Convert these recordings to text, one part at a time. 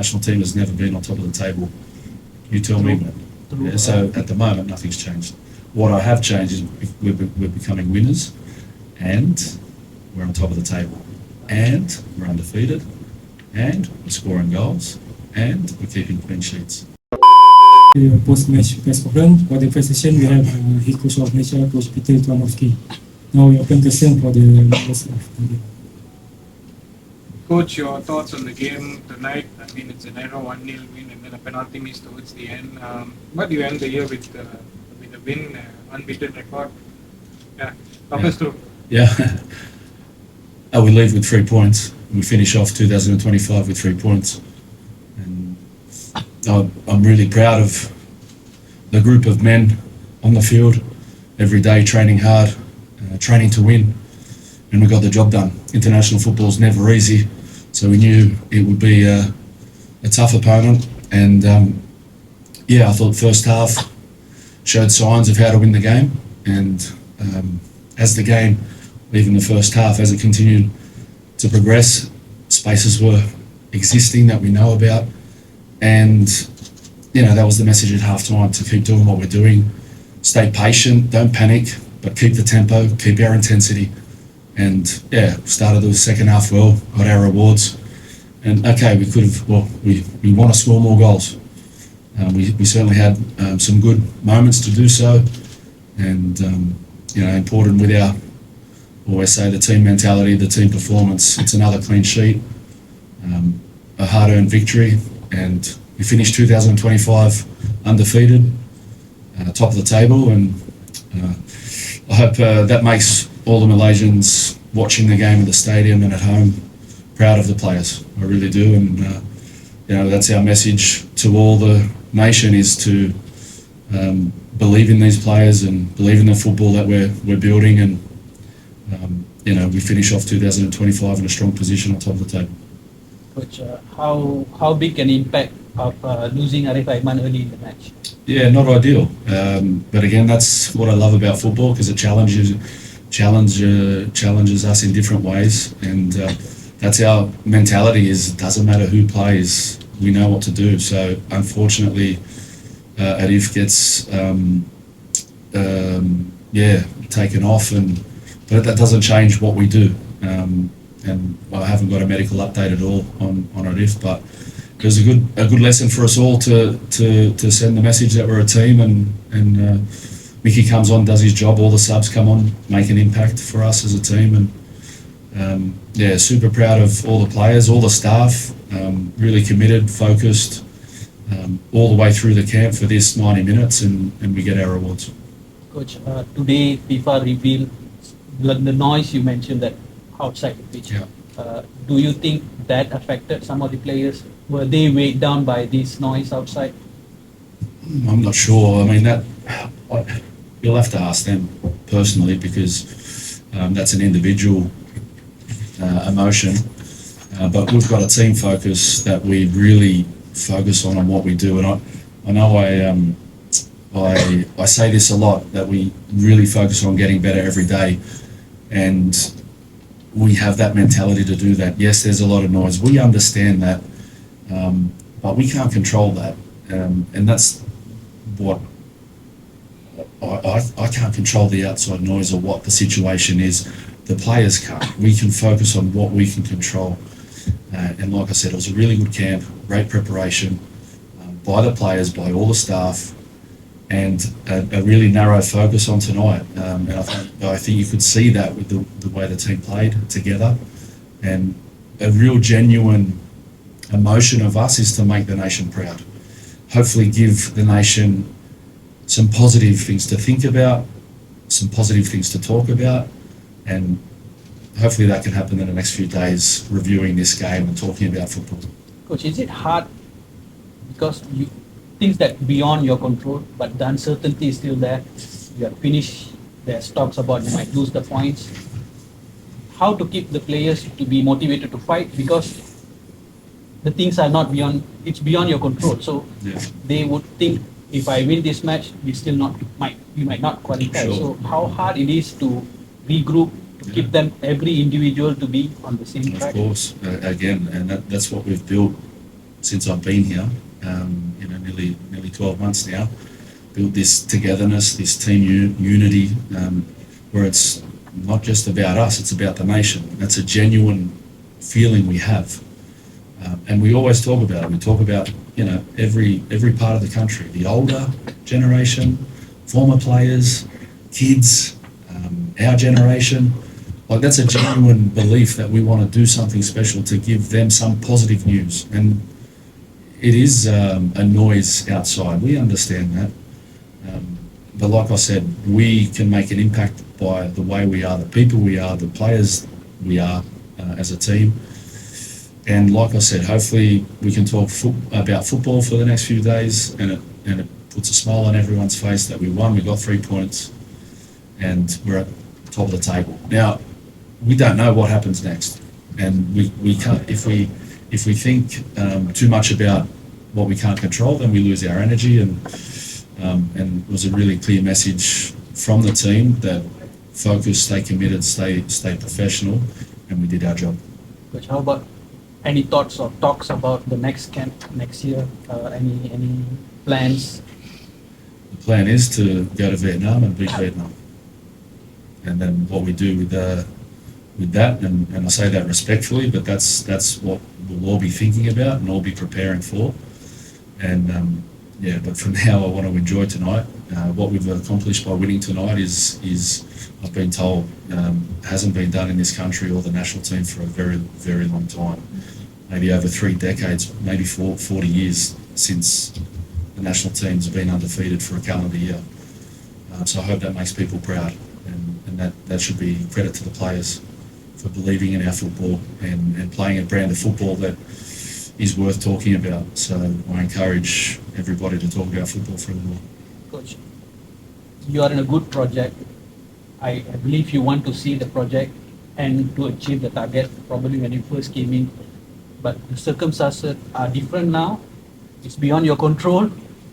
national team has never been on top of the table. You tell me. Yeah, so at the moment, nothing's changed. What I have changed is we're becoming winners, and we're on top of the table, and we're undefeated, and we're scoring goals, and we're keeping clean sheets. Post-match press conference. For the first session, we have head coach of Malaysia, Coach Cklamovski. Now we open the session for the rest of the game. Coach, your thoughts on the game tonight? I mean, it's a narrow 1-0 win and then a penalty miss towards the end. But you end the year with a win, unbeaten record. Yeah, talk us through. Yeah, we leave with 3 points. We finish off 2025 with 3 points. And I'm really proud of the group of men on the field, every day training hard, training to win, and we got the job done. International football is never easy, so we knew it would be a tough opponent. And I thought first half showed signs of how to win the game, and as the game, even the first half, as it continued to progress, spaces were existing that we know about, and that was the message at halftime, to keep doing what we're doing, stay patient, don't panic, but keep the tempo, keep our intensity. And started the second half well, got our rewards, and we could have. Well, we want to score more goals. We certainly had some good moments to do so, and important with our, always say, the team mentality, the team performance. It's another clean sheet, a hard-earned victory, and we finished 2025 undefeated, top of the table, and I hope that makes all the Malaysians watching the game at the stadium and at home proud of the players. I really do, and that's our message to all the nation, is to believe in these players and believe in the football that we're building, and we finish off 2025 in a strong position on top of the table. Coach, how big an impact of losing Arif Aiman early in the match? Yeah, not ideal. But again, that's what I love about football, because it challenges us in different ways, and that's our mentality. Is it doesn't matter who plays, we know what to do. So unfortunately, Arif gets taken off, but that doesn't change what we do. And I haven't got a medical update at all on Arif, but it was a good lesson for us all to send the message that we're a team, and Mickey comes on, does his job, all the subs come on, make an impact for us as a team, and super proud of all the players, all the staff, really committed, focused, all the way through the camp for this 90 minutes, and we get our rewards. Coach, today FIFA revealed the noise you mentioned that outside the pitch. Yeah. Do you think that affected some of the players? Were they weighed down by this noise outside? I'm not sure. I mean, you'll have to ask them personally, because that's an individual emotion. But we've got a team focus that we really focus on what we do. And I know I say this a lot, that we really focus on getting better every day. And we have that mentality to do that. Yes, there's a lot of noise. We understand that. But we can't control that. And that's what I can't control, the outside noise or what the situation is. The players can't. We can focus on what we can control. And like I said, it was a really good camp, great preparation by the players, by all the staff, and a really narrow focus on tonight. And I think you could see that with the way the team played together, and a real genuine emotion of us is to make the nation proud. Hopefully give the nation some positive things to think about, some positive things to talk about, and hopefully that can happen in the next few days, reviewing this game and talking about football. Coach, is it hard because things that beyond your control, but the uncertainty is still there? You have finished, there's talks about you might lose the points. How to keep the players to be motivated to fight, because the things are not beyond, it's beyond your control. So they would think, if I win this match, we might not qualify. Sure. So how hard it is to regroup, to keep them, every individual, to be on the same track? Of course, again, and that's what we've built since I've been here, nearly 12 months now, built this togetherness, this team unity, where it's not just about us, it's about the nation. That's a genuine feeling we have. And we always talk about it. We talk about, every part of the country, the older generation, former players, kids, our generation. Like, that's a genuine belief that we want to do something special to give them some positive news. And it is a noise outside. We understand that. But like I said, we can make an impact by the way we are, the people we are, the players we are as a team. And like I said, hopefully we can talk about football for the next few days, and it puts a smile on everyone's face that we won. We got 3 points, and we're at the top of the table. Now, we don't know what happens next, and we can't. If we think too much about what we can't control, then we lose our energy. And it was a really clear message from the team that focus, stay committed, stay professional, and we did our job. Coach, how about any thoughts or talks about the next camp next year? Any plans? The plan is to go to Vietnam and beat Vietnam, and then what we do with that, and I say that respectfully, but that's what we'll all be thinking about and all be preparing for. And but for now, I want to enjoy tonight. What we've accomplished by winning tonight is I've been told, hasn't been done in this country or the national team for a very, very long time. Maybe over 3 decades, maybe 40 years since the national team's been undefeated for a calendar year. So I hope that makes people proud, and that should be credit to the players for believing in our football and playing a brand of football that is worth talking about. So I encourage everybody to talk about football for a little while. Coach, you are in a good project. I believe you want to see the project and to achieve the target probably when you first came in, but the circumstances are different now. It's beyond your control.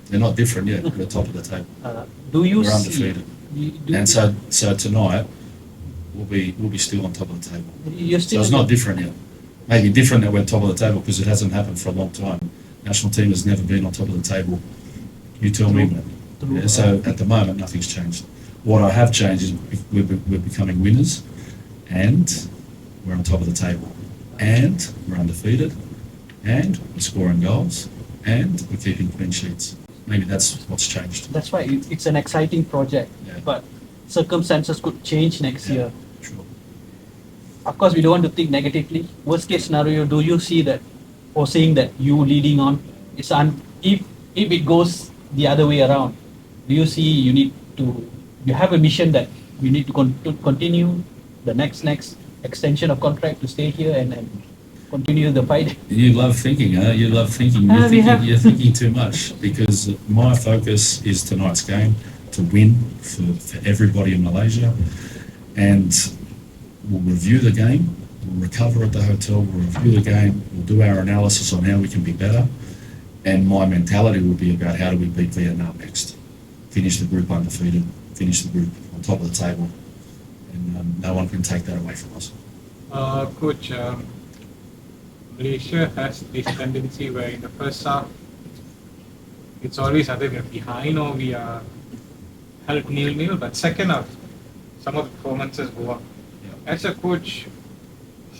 They're not different yet. We're top of the table. Do you We're see? undefeated. And so tonight we'll be still on top of the table. You're So still it's not different yet. Maybe different that we're top of the table because it hasn't happened for a long time. National team has never been on top of the table. You tell me that. Yeah, so at the moment, nothing's changed. What I have changed is we're becoming winners, and we're on top of the table, and we're undefeated, and we're scoring goals, and we're keeping clean sheets. Maybe that's what's changed. That's why it's an exciting project, Yeah. but circumstances could change next year. Sure. Of course, we don't want to think negatively. Worst case scenario, do you see that, or saying that you leading on is if it goes the other way around, do you see you have a mission that you need to continue the next extension of contract to stay here and continue the fight? You love thinking, huh? You love thinking. You're thinking too much, because my focus is tonight's game, to win for everybody in Malaysia, and we'll review the game, we'll recover at the hotel, we'll review the game, we'll do our analysis on how we can be better, and my mentality will be about how do we beat Vietnam next, finish the group undefeated, finish the group on top of the table, and no one can take that away from us. Coach, Malaysia has this tendency where in the first half, it's always either we're behind or we are held 0-0, but second half, some of the performances go up. Yeah. As a coach,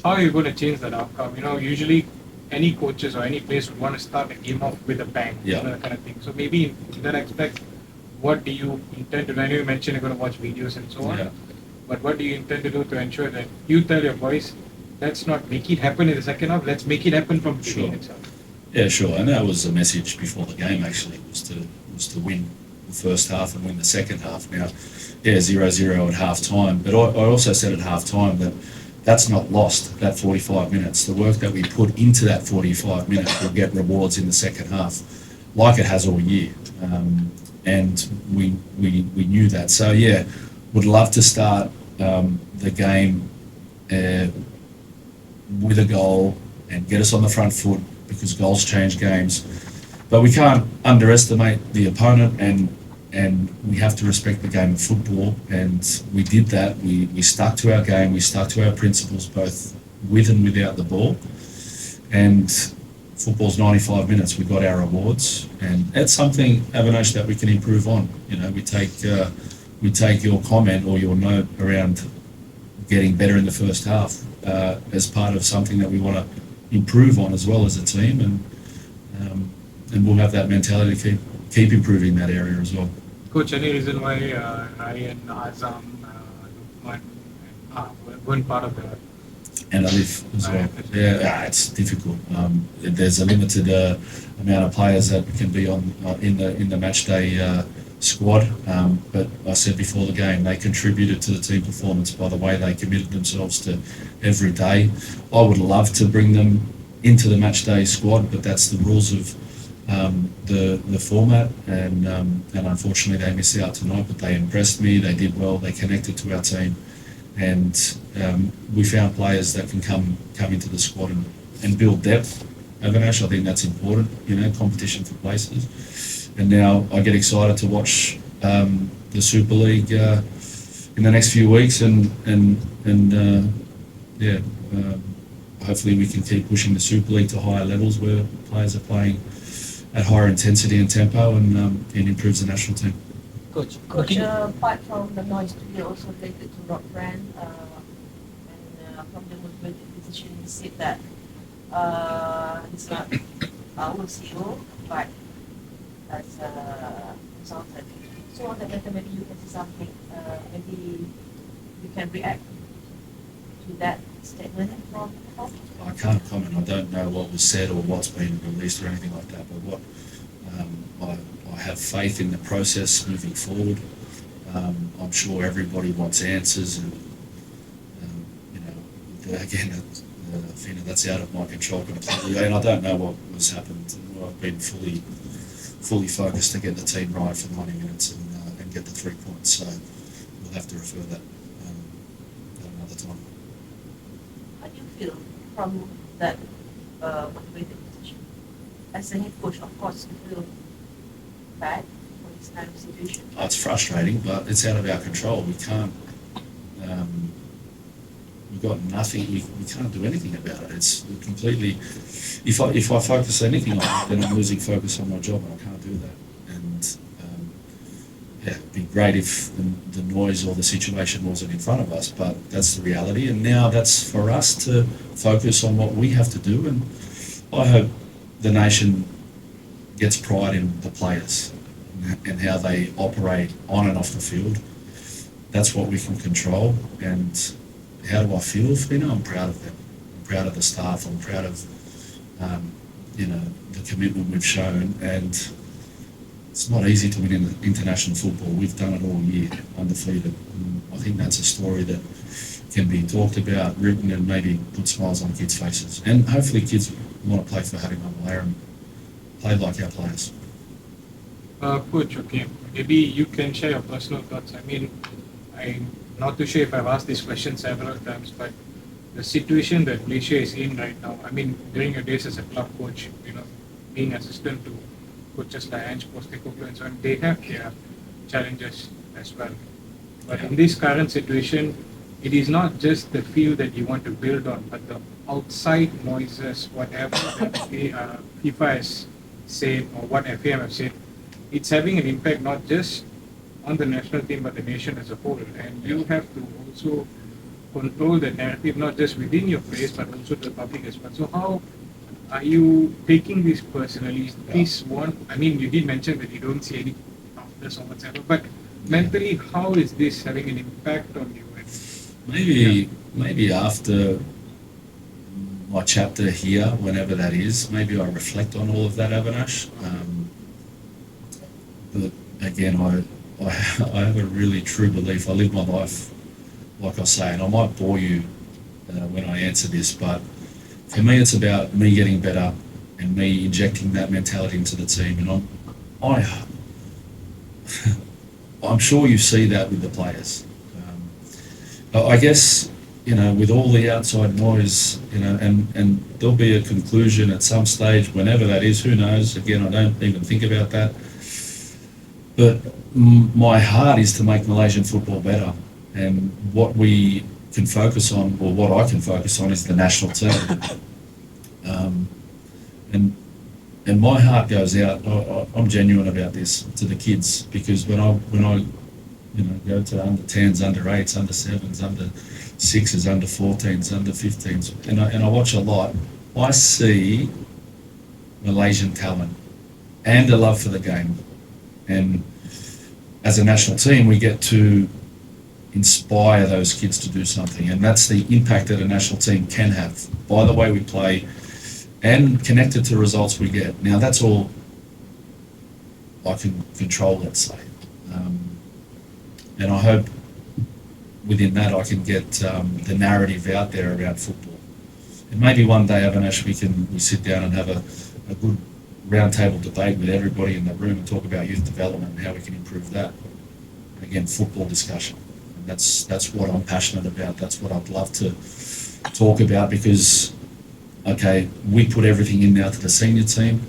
how are you going to change that outcome? Usually any coaches or any players would want to start the game off with a bang, Yeah. that kind of thing. So maybe in that aspect, what do you intend to do? I know you mentioned you're going to watch videos and so on, Yeah. but what do you intend to do to ensure that you tell your boys, let's not make it happen in the second half, let's make it happen from the beginning Sure. itself? Yeah, sure. And that was a message before the game, actually, was to win the first half and win the second half. Now, 0-0 at half time, but I also said at half time that that's not lost, that 45 minutes. The work that we put into that 45 minutes will get rewards in the second half, like it has all year. And we knew that. So yeah, would love to start the game with a goal and get us on the front foot, because goals change games. But we can't underestimate the opponent, and we have to respect the game of football, and we did that. We stuck to our game, we stuck to our principles, both with and without the ball. And football's 95 minutes. We got our rewards, and that's something, Avinash, that we can improve on. You know, we take your comment or your note around getting better in the first half as part of something that we want to improve on as well as a team, and we'll have that mentality to keep improving that area as well. Coach, any reason why Ryan, Azam, Lukman weren't part of the... And Alif as well. Yeah, it's difficult. There's a limited amount of players that can be on in the match day squad. But I said before the game, they contributed to the team performance by the way they committed themselves to every day. I would love to bring them into the match day squad, but that's the rules of the format, and unfortunately they missed out tonight. But they impressed me. They did well. They connected to our team. And we found players that can come into the squad and build depth. Avinash, I think that's important, you know, competition for places. And now I get excited to watch the Super League in the next few weeks, and hopefully we can keep pushing the Super League to higher levels where players are playing at higher intensity and tempo, and it improves the national team. Coach, Apart from the noise, we are also related to Rock Brand, and from the motivated decision, he said that he's not our CEO, but as a consultant. So on that matter, maybe you can say something, maybe you can react to that statement from Nepal. I can't comment. I don't know what was said or what's been released or anything like that, but what I have faith in the process moving forward. I'm sure everybody wants answers, and you know, again, Fina, that's out of my control completely, and I don't know what was happened. I've been fully focused to get the team right for 90 minutes and get the 3 points. So we'll have to refer that at another time. How do you feel from that motivated decision? As a head coach, of course, you feel bad for this kind of situation. It's frustrating, but it's out of our control. We can't. We've got nothing. We can't do anything about it. It's completely. If I focus anything on it, then I'm losing focus on my job, and I can't do that. And it'd be great if the noise or the situation wasn't in front of us, but that's the reality. And now that's for us to focus on what we have to do. And I hope the nation gets pride in the players and how they operate on and off the field. That's what we can control. And how do I feel? You know, I'm proud of them. I'm proud of the staff. I'm proud of the commitment we've shown. And it's not easy to win in international football. We've done it all year, undefeated. And I think that's a story that can be talked about, written, and maybe put smiles on kids' faces. And hopefully kids want to play for Harimau Malaya and play like our players. Coach, okay, maybe you can share your personal thoughts. I mean, I'm not too sure if I've asked this question several times, but the situation that Malaysia is in right now, I mean, during your days as a club coach, you know, being assistant to coaches like Ange Postecoglou and so on, they have their challenges as well. But in this current situation, it is not just the field that you want to build on, but the outside noises, whatever that FIFA has said or what FAM have said, it's having an impact not just on the national team but the nation as a whole. And you have to also control the narrative not just within your place but also to the public as well. So how are you taking this personally? Is this one, I mean, you did mention that you don't see any after or whatsoever, but mentally, how is this having an impact on you? Maybe after my chapter here, whenever that is, maybe I reflect on all of that, Avinash. But again, I have a really true belief. I live my life like I say, and I might bore you when I answer this, but for me, it's about me getting better and me injecting that mentality into the team. And I'm sure you see that with the players. I guess, you know, with all the outside noise, you know, and there'll be a conclusion at some stage, whenever that is, who knows? Again, I don't even think about that. But my heart is to make Malaysian football better. And what we can focus on, or what I can focus on, is the national team. And my heart goes out. I'm genuine about this to the kids, because when I go to under 10s, under 8s, under 7s, under 6s, under 14s, under 15s, and I watch a lot, I see Malaysian talent and a love for the game. And as a national team, we get to inspire those kids to do something, and that's the impact that a national team can have by the way we play and connected to results we get. Now, that's all I can control, let's say. And I hope within that I can get the narrative out there about football. And maybe one day, Avinash, we sit down and have a good roundtable debate with everybody in the room and talk about youth development and how we can improve that. And again, football discussion. And that's what I'm passionate about. That's what I'd love to talk about, because okay, we put everything in now to the senior team.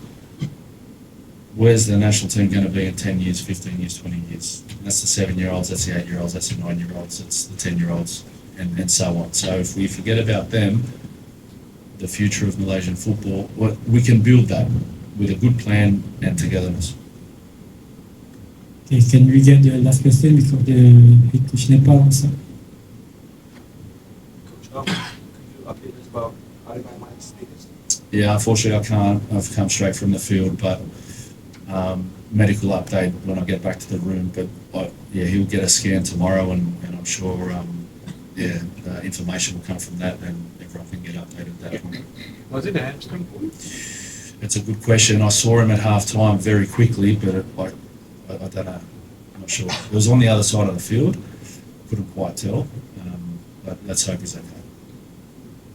Where's the national team going to be in 10 years, 15 years, 20 years? That's the 7-year-olds, that's the 8-year-olds, that's the 9-year-olds, that's the 10-year-olds, and so on. So if we forget about them, the future of Malaysian football, we can build that with a good plan and togetherness. Okay, can we get the last question because the head coach Nepal also? Coach, could you update us about Harimau Malaya status? Yeah, unfortunately I can't. I've come straight from the field, but medical update when I get back to the room. But he'll get a scan tomorrow, and I'm sure information will come from that, and everyone can get updated at that point. Was it a hamstring pull? It's a good question. I saw him at half time very quickly, but I don't know. I'm not sure. It was on the other side of the field. Couldn't quite tell, but let's hope he's okay.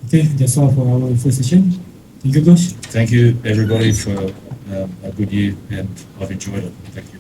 Okay, that's all for our first session. Thank you, coach. Thank you, everybody, for a good year, and I've enjoyed it. Thank you.